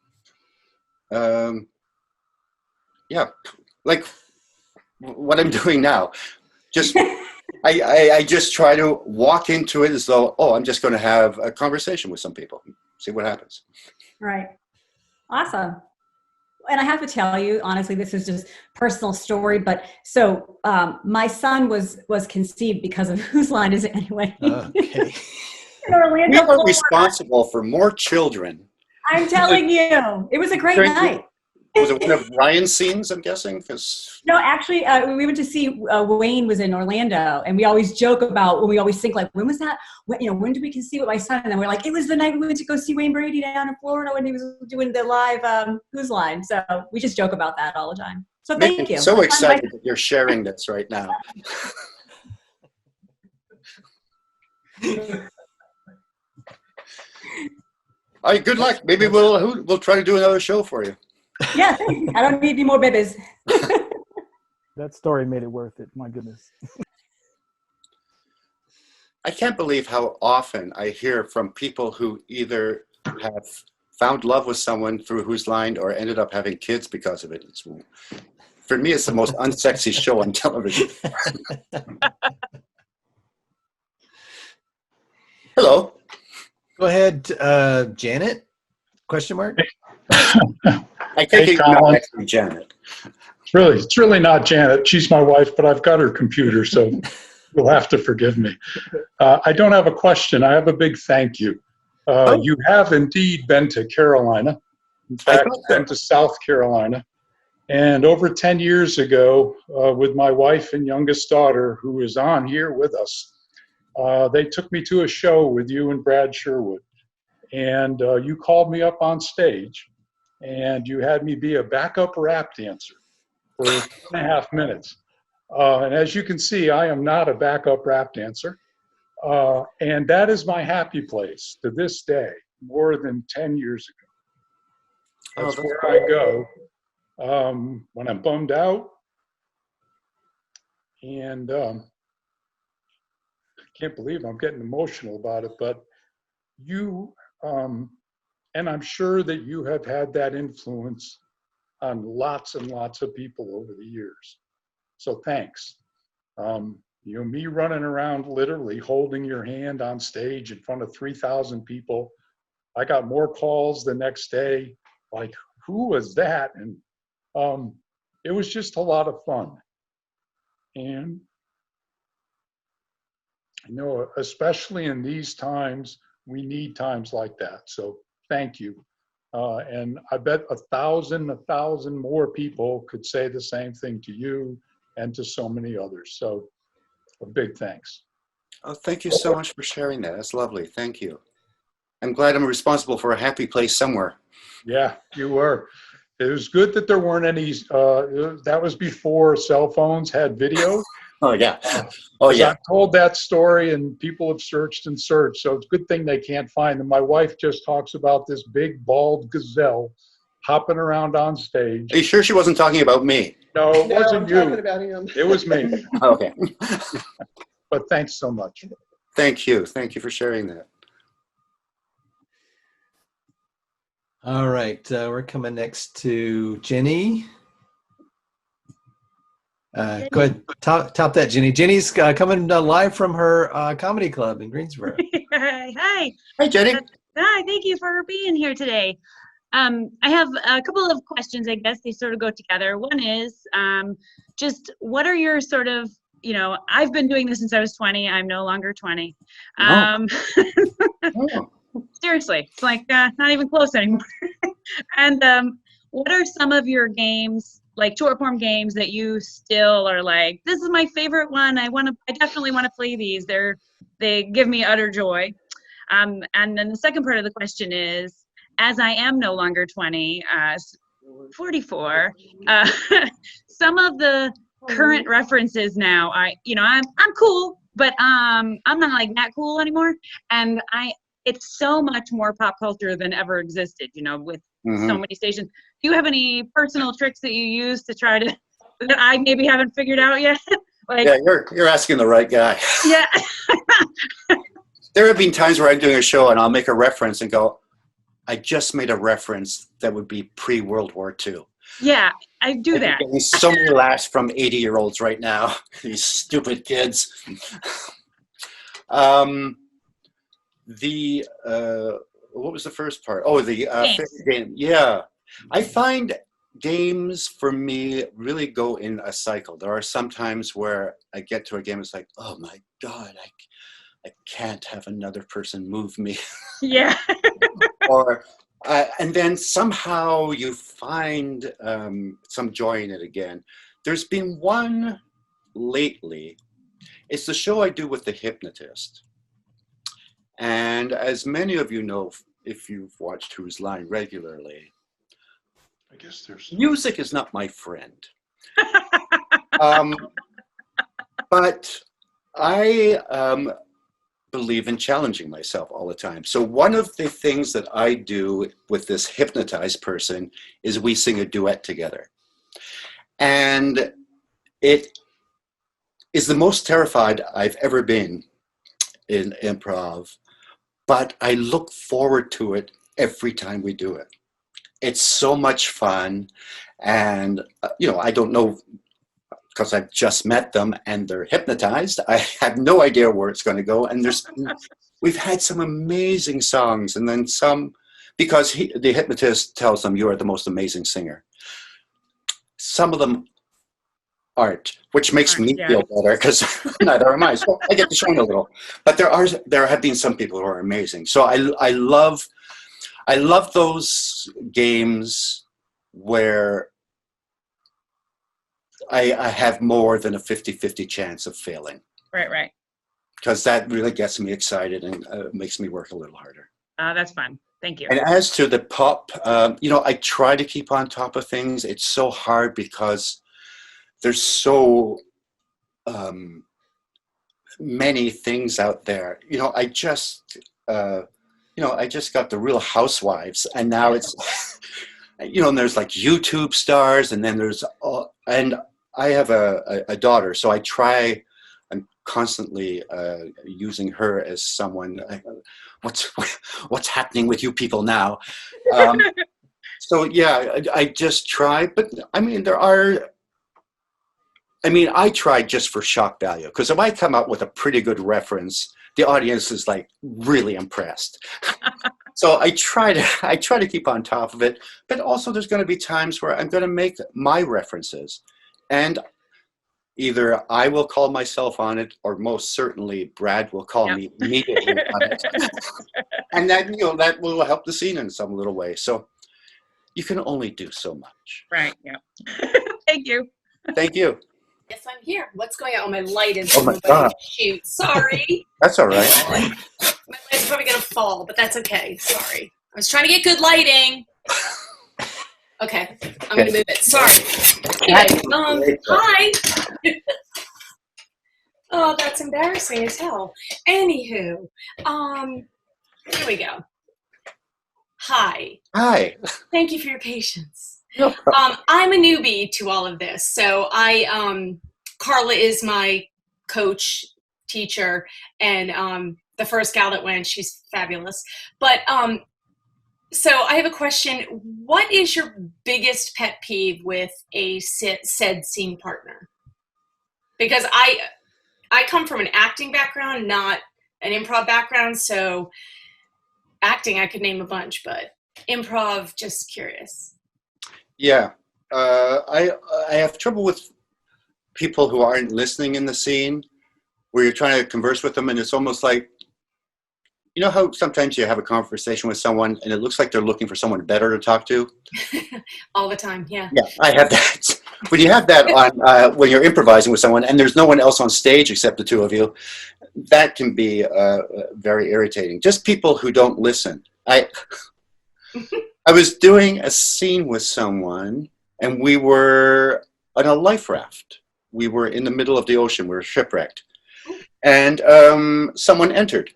like what I'm doing now. Just I just try to walk into it as though, oh, I'm just going to have a conversation with some people, see what happens. Right. Awesome. And I have to tell you, honestly, this is just personal story, but so my son was conceived because of Whose Line Is It Anyway? Okay. In Orlando, We are Florida. responsible for more children. I'm telling you, it was a great night. Was it one of Ryan's scenes, I'm guessing? No, actually, we went to see Wayne was in Orlando, and we always joke about when we always think like, when was that? When did we see with my son? And then we're like, it was the night we went to go see Wayne Brady down in Florida when he was doing the live Whose Line. So we just joke about that all the time. So thank you. So excited that you're sharing this right now. All right, good luck. Maybe we'll try to do another show for you. Yeah, I don't need any more babies. That story made it worth it. My goodness. I can't believe how often I hear from people who either have found love with someone through Whose Line or ended up having kids because of it. For me, it's the most unsexy show on television. Hello. Go ahead, Janet? Question mark? I take it Colin. next to Janet. It's really not Janet. She's my wife, but I've got her computer, so you'll have to forgive me. I don't have a question. I have a big thank you. You have indeed been to Carolina. In fact, been to South Carolina. And over 10 years ago, with my wife and youngest daughter, who is on here with us, they took me to a show with you and Brad Sherwood. And you called me up on stage, and you had me be a backup rap dancer for 2.5 minutes. And as you can see, I am not a backup rap dancer. And that is my happy place to this day, more than 10 years ago. That's where I go when I'm bummed out. And I can't believe I'm getting emotional about it, but you, and I'm sure that you have had that influence on lots and lots of people over the years. So thanks. Me running around literally holding your hand on stage in front of 3,000 people. I got more calls the next day, like, who was that? And it was just a lot of fun. And especially in these times, we need times like that. So thank you. And I bet 1,000 more people could say the same thing to you and to so many others. So a big thanks. Oh, thank you so much for sharing that. That's lovely. Thank you. I'm glad I'm responsible for a happy place somewhere. Yeah, you were. It was good that there weren't any, that was before cell phones had video. Oh, yeah. Oh, yeah. I've told that story and people have searched and searched. So it's a good thing they can't find them. My wife just talks about this big bald gazelle hopping around on stage. Are you sure she wasn't talking about me? No, it No, wasn't I'm you. talking about him. It was me. Okay. But thanks so much. Thank you. Thank you for sharing that. All right, we're coming next to Jenny. Go ahead, top that, Jenny. Jenny's coming live from her comedy club in Greensboro. Hi. Hi, Jenny. Hi, thank you for being here today. I have a couple of questions, I guess. They sort of go together. One is just what are your sort of, I've been doing this since I was 20. I'm no longer 20. Oh. Seriously, it's like not even close anymore. And what are some of your games, like short form games, that you still are like, this is my favorite one. I definitely want to play these. They give me utter joy. And then the second part of the question is, as I am no longer 20, 44, some of the current references now, I'm cool, but I'm not like that cool anymore. And it's so much more pop culture than ever existed, with so many stations. Do you have any personal tricks that you use to try to, that I maybe haven't figured out yet? Yeah, you're asking the right guy. Yeah. There have been times where I'm doing a show and I'll make a reference and go, I just made a reference that would be pre-World War II. Yeah, I do that. I'm getting so many laughs from 80-year-olds right now. These stupid kids. What was the first part? Oh, the favorite game. Yeah. I find games for me really go in a cycle. There are some times where I get to a game, it's like, oh my God, I can't have another person move me. Yeah. And then somehow you find some joy in it again. There's been one lately. It's the show I do with the hypnotist. And as many of you know, if you've watched Who's Line regularly, I guess music is not my friend. But I believe in challenging myself all the time. So one of the things that I do with this hypnotized person is we sing a duet together. And it is the most terrified I've ever been in improv, but I look forward to it every time we do it. It's so much fun. And, I don't know, because I've just met them and they're hypnotized. I have no idea where it's going to go. And we've had some amazing songs, and then some, because the hypnotist tells them you are the most amazing singer. Some of them aren't, which makes me feel better because neither am I. So I get to shine a little. But there have been some people who are amazing. So I love those games where I have more than a 50-50 chance of failing. Right. Because that really gets me excited and makes me work a little harder. That's fun. Thank you. And as to the pop, I try to keep on top of things. It's so hard because there's so many things out there. I just got the Real Housewives, and now it's, and there's like YouTube stars, and then there's, and I have a daughter, so I'm constantly using her as someone, what's happening with you people now? So yeah, I just try, but I try just for shock value, because if I come up with a pretty good reference, the audience is like really impressed. So I try to keep on top of it, but also there's going to be times where I'm going to make my references, and either I will call myself on it, or most certainly Brad will call me immediately on it. And that will help the scene in some little way. So you can only do so much. Right. Yeah. Thank you. Thank you. Yes, I'm here. What's going on? Oh, my light is Oh my God. Shoot. Sorry. That's all right. My light's probably going to fall, but that's okay. Sorry. I was trying to get good lighting. Okay. I'm going to move it. Sorry. Anyway, hi. Oh, that's embarrassing as hell. Anywho, here we go. Hi. Hi. Thank you for your patience. No problem. I'm a newbie to all of this. So Carla is my coach, teacher, and the first gal that went, she's fabulous. But so I have a question. What is your biggest pet peeve with a said scene partner? Because I come from an acting background, not an improv background. So acting, I could name a bunch, but improv, just curious. Yeah. I have trouble with people who aren't listening in the scene, where you're trying to converse with them, and it's almost like, you know how sometimes you have a conversation with someone and it looks like they're looking for someone better to talk to? All the time, yeah. Yeah, I have that. When you have that on when you're improvising with someone and there's no one else on stage except the two of you, that can be very irritating. Just people who don't listen. I was doing a scene with someone and we were on a life raft. We were in the middle of the ocean. We were shipwrecked. And someone entered.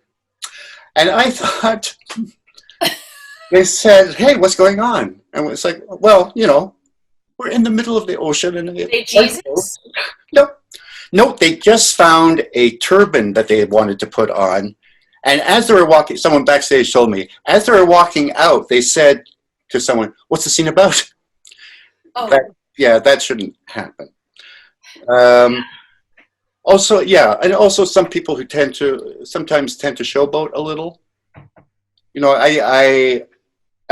And I thought, they said, hey, what's going on? And it's like, well, you know, we're in the middle of the ocean. And Hey, Jesus? No, they just found a turban that they had wanted to put on. And as they were walking, someone backstage told me, as they were walking out, they said to someone, what's the scene about? Oh. That shouldn't happen. Also, yeah, and also some people who sometimes tend to showboat a little. You know, I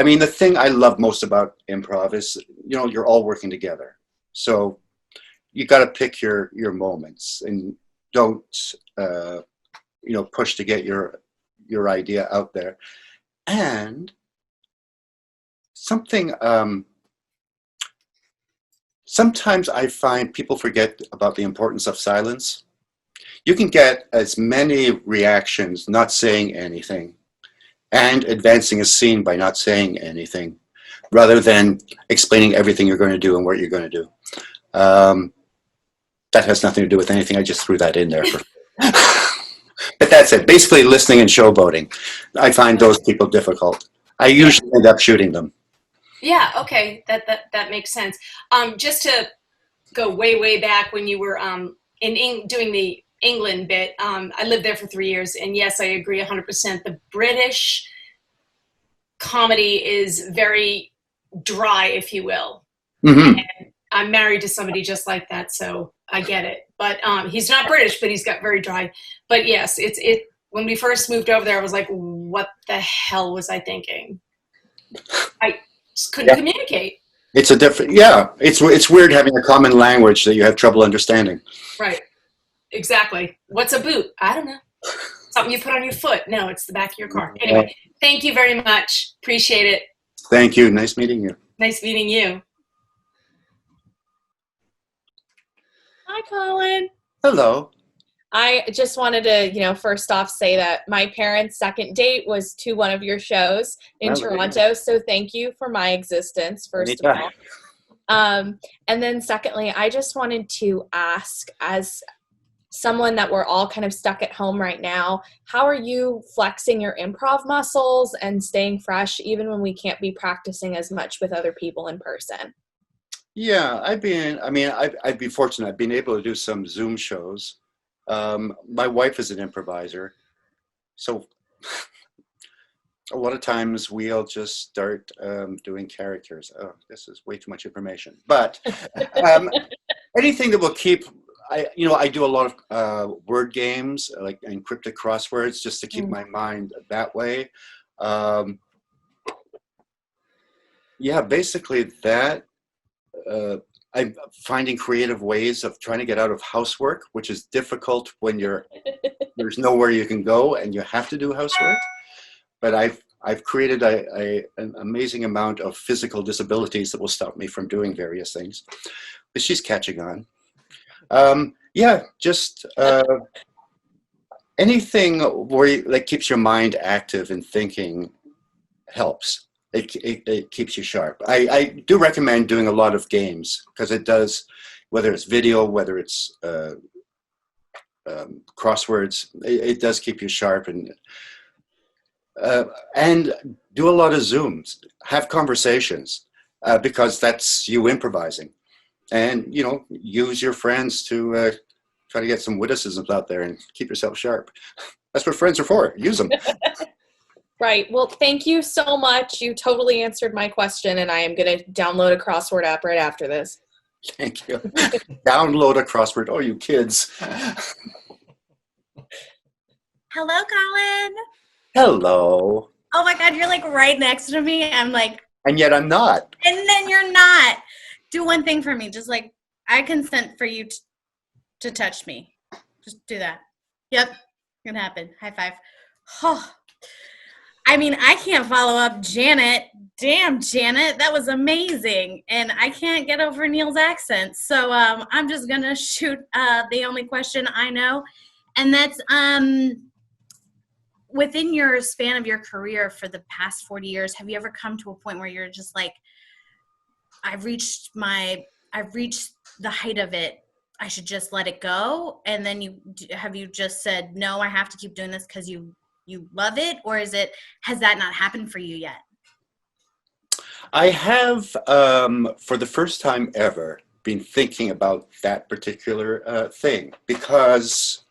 mean, the thing I love most about improv is, you know, you're all working together. So you got to pick your moments and don't, you know, push to get your idea out there. And something, sometimes I find people forget about the importance of silence. You can get as many reactions not saying anything and advancing a scene by not saying anything rather than explaining everything you're going to do and what you're going to do. That has nothing to do with anything. I just threw that in there. But that's it. Basically listening and showboating. I find those people difficult. I usually end up shooting them. Yeah, okay, that makes sense. Just to go way back when you were doing the England bit, I lived there for 3 years, and yes, I agree 100%. The British comedy is very dry, if you will. Mm-hmm. And I'm married to somebody just like that, so I get it. But he's not British, but he's got very dry. But yes, it. When we first moved over there, I was like, what the hell was I thinking? I just couldn't communicate. It's a different, it's weird having a common language that you have trouble understanding. Right. Exactly. What's a boot? I don't know. Something you put on your foot. No, it's the back of your car. Anyway, thank you very much. Appreciate it. Thank you. Nice meeting you. Nice meeting you. Hi, Colin. Hello. I just wanted to, first off say that my parents' second date was to one of your shows in Toronto. So thank you for my existence, first of all. And then secondly, I just wanted to ask, as someone that we're all kind of stuck at home right now, how are you flexing your improv muscles and staying fresh even when we can't be practicing as much with other people in person? Yeah, I'd be fortunate. I've been able to do some Zoom shows. My wife is an improviser, so a lot of times we'll just start doing characters. Oh, this is way too much information. But anything that will keep, I do a lot of word games, like encrypted crosswords, just to keep my mind that way. Basically that. I'm finding creative ways of trying to get out of housework, which is difficult when there's nowhere you can go and you have to do housework. But I've created an amazing amount of physical disabilities that will stop me from doing various things. But she's catching on. Just anything that keeps your mind active and thinking helps. It keeps you sharp. I do recommend doing a lot of games because it does, whether it's video, whether it's crosswords, it does keep you sharp. And and do a lot of Zooms, have conversations, because that's you improvising. And, you know, use your friends to try to get some witticisms out there and keep yourself sharp. That's what friends are for. Use them. Right. Well, thank you so much. You totally answered my question, and I am going to download a crossword app right after this. Thank you. Download a crossword. Oh, you kids. Hello, Colin. Hello. Oh my God, you're like right next to me. I'm like, And yet I'm not. and then you're not. Do one thing for me. Just like, I consent for you to touch me. Just do that. Yep, gonna happen. High five. Oh. I mean, I can't follow up Janet. Damn, Janet, that was amazing. And I can't get over Neil's accent. So I'm just going to shoot the only question I know. And that's within your span of your career for the past 40 years, have you ever come to a point where you're just like, I've reached the height of it. I should just let it go? And then have you just said, no, I have to keep doing this because you love it, or has that not happened for you yet? I have, for the first time ever, been thinking about that particular thing, because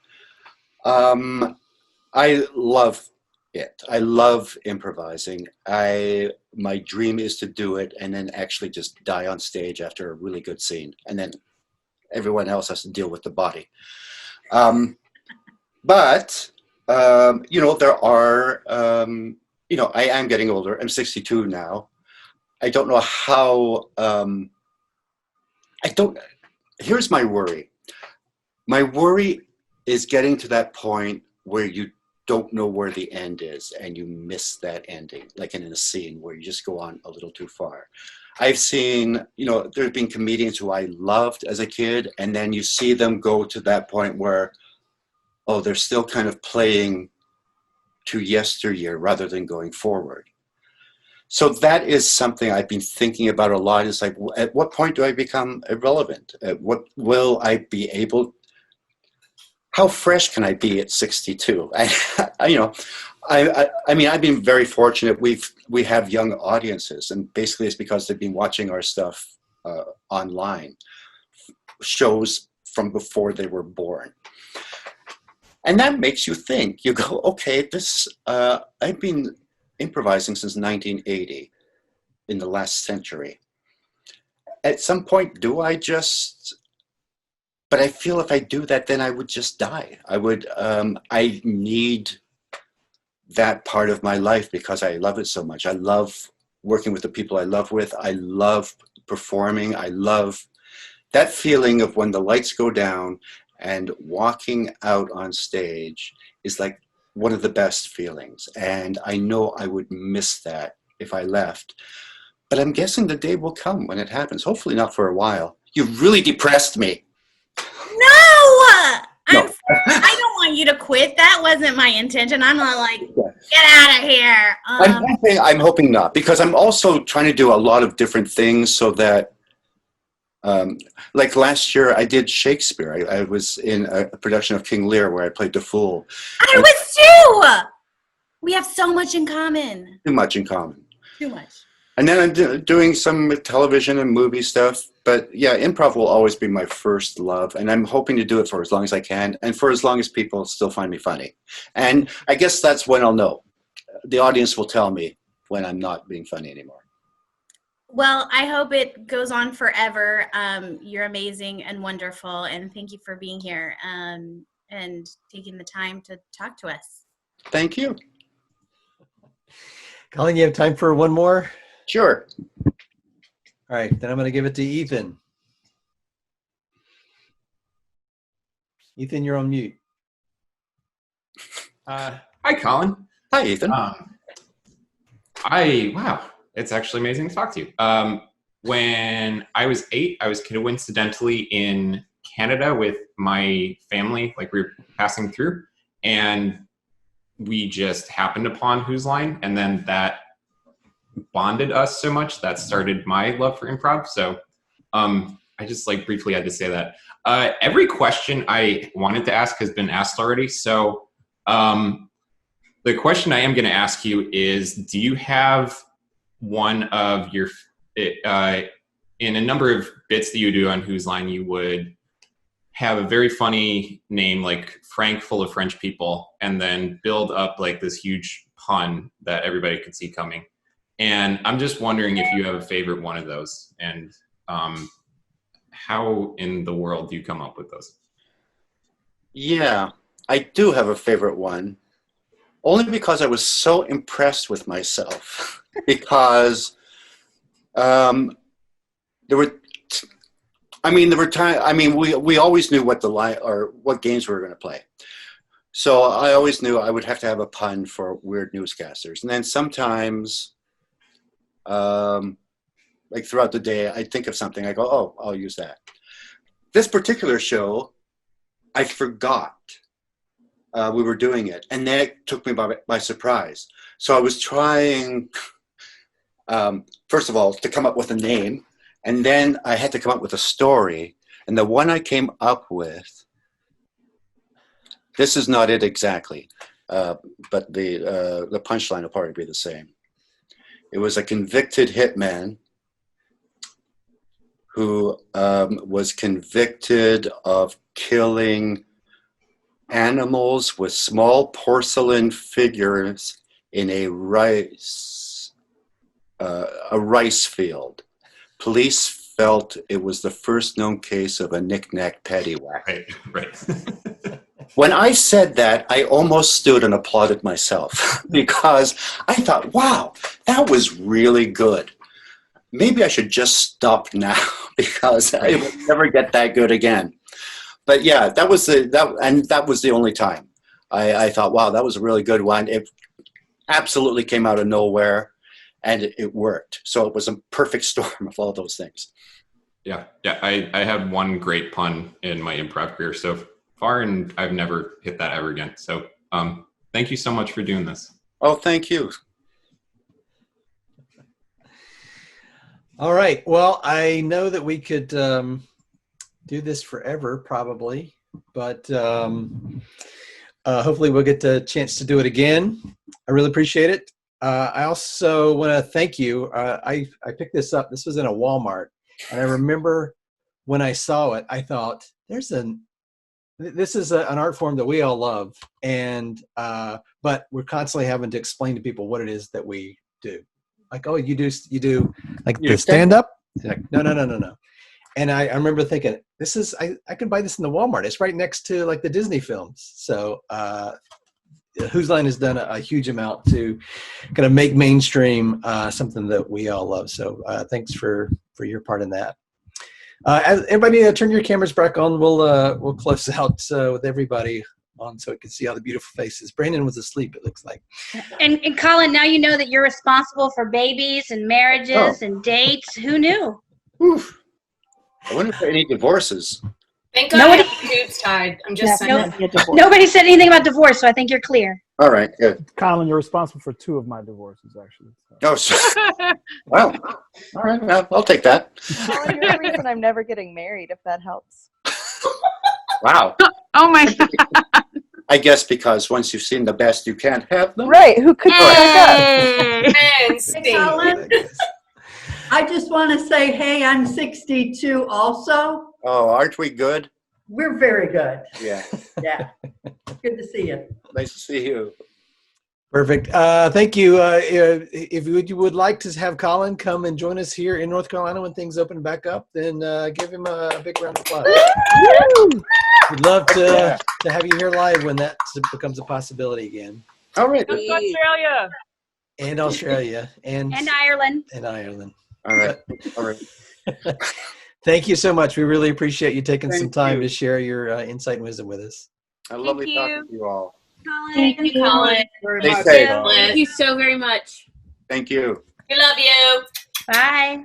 I love it. I love improvising. My dream is to do it and then actually just die on stage after a really good scene, and then everyone else has to deal with the body. But you know, there are, you know, I am getting older. I'm 62 now. I don't know how, here's my worry. My worry is getting to that point where you don't know where the end is and you miss that ending, like in a scene where you just go on a little too far. I've seen, you know, there have been comedians who I loved as a kid, and then you see them go to that point where, oh, they're still kind of playing to yesteryear rather than going forward. So that is something I've been thinking about a lot. It's like, at what point do I become irrelevant? At what will I be able, how fresh can I be at 62? You know, I mean, I've been very fortunate. We have young audiences, and basically it's because they've been watching our stuff online, shows from before they were born. And that makes you think. You go, okay, I've been improvising since 1980, in the last century. At some point, do I just, but I feel if I do that, then I would just die. I need that part of my life because I love it so much. I love working with the people I love with. I love performing. I love that feeling of when the lights go down and walking out on stage is like one of the best feelings. And I know I would miss that if I left. But I'm guessing the day will come when it happens. Hopefully not for a while. You really depressed me. No! I don't want you to quit. That wasn't my intention. I'm not like, get out of here. I'm hoping not, because I'm also trying to do a lot of different things so that, like last year I did Shakespeare. I was in a production of King Lear where I played the fool. I was too! We have so much in common. Too much in common. Too much. And then I'm doing some television and movie stuff. But yeah, improv will always be my first love. And I'm hoping to do it for as long as I can. And for as long as people still find me funny. And I guess that's when I'll know. The audience will tell me when I'm not being funny anymore. Well, I hope it goes on forever. You're amazing and wonderful. And thank you for being here and taking the time to talk to us. Thank you. Colin, you have time for one more? Sure. All right, then I'm going to give it to Ethan. Ethan, you're on mute. Hi, Colin. Hi, Ethan. Wow, it's actually amazing to talk to you. When I was 8, I was coincidentally in Canada with my family, like we were passing through, and we just happened upon Whose Line, and then that bonded us so much that started my love for improv. So I just like briefly had to say that. Every question I wanted to ask has been asked already. So the question I am going to ask you is, do you have one of your, in a number of bits that you do on Whose Line, you would have a very funny name like Frank full of French people, and then build up like this huge pun that everybody could see coming. And I'm just wondering if you have a favorite one of those, and how in the world do you come up with those? Yeah, I do have a favorite one, only because I was so impressed with myself. Because there were times. I mean, we always knew what the line or what games we were going to play. So I always knew I would have to have a pun for weird newscasters, and then sometimes, like throughout the day, I think of something. I go, "Oh, I'll use that." This particular show, I forgot we were doing it, and then it took me by surprise. So I was trying, first of all, to come up with a name, and then I had to come up with a story. And the one I came up with, this is not it exactly, but the punchline will probably be the same. It was a convicted hitman who was convicted of killing animals with small porcelain figures in a rice field. Police felt it was the first known case of a knick-knack paddywhack. Right. When I said that, I almost stood and applauded myself because I thought, wow, that was really good. Maybe I should just stop now because I will never get that good again. But yeah, that was the only time I thought, wow, that was a really good one. It absolutely came out of nowhere, and it worked. So it was a perfect storm of all those things. Yeah. I had one great pun in my improv career so far, and I've never hit that ever again. So thank you so much for doing this. Oh, thank you. All right. Well, I know that we could do this forever, probably, but hopefully we'll get the chance to do it again. I really appreciate it. I also want to thank you. I picked this up. This was in a Walmart, and I remember when I saw it, I thought, this is an art form that we all love, and but we're constantly having to explain to people what it is that we do. Like, oh, you do like the stand up? Like, no. And I remember thinking, I can buy this in the Walmart. It's right next to like the Disney films. So Whose Line has done a huge amount to kind of make mainstream something that we all love. So thanks for your part in that. Everybody, turn your cameras back on. We'll close out with everybody on so we can see all the beautiful faces. Brandon was asleep, it looks like. And Colin, now you know that you're responsible for babies and marriages and dates. Who knew? Oof. I wonder if there are any divorces. Thank God I have tubes tied. I'm just saying. Nobody said anything about divorce, so I think you're clear. All right, good. Colin, you're responsible for 2 of my divorces, actually. Oh, well, all right, I'll take that. Colin, you're the reason I'm never getting married, if that helps. Wow. Oh my God. I guess because once you've seen the best, you can't have them. Right, who could Hey. Hey, Colin, I just want to say, hey, I'm 62 also. Oh, aren't we good? We're very good. Yeah. Yeah. Good to see you. Nice to see you. Perfect. Thank you. If you would like to have Colin come and join us here in North Carolina when things open back up, then give him a big round of applause. We'd love to have you here live when that becomes a possibility again. All right. Australia. And Australia. And Ireland. And Ireland. All right. All right. Thank you so much. We really appreciate you taking some Thank time you. to share your insight and wisdom with us. Lovely talking to you all. Thank you, Colin. Stay safe. Thank you so very much. Thank you. We love you. Bye.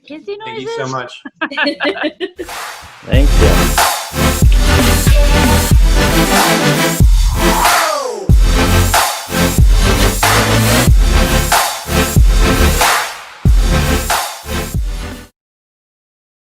Kissy noises. Thank you so much. Thank you.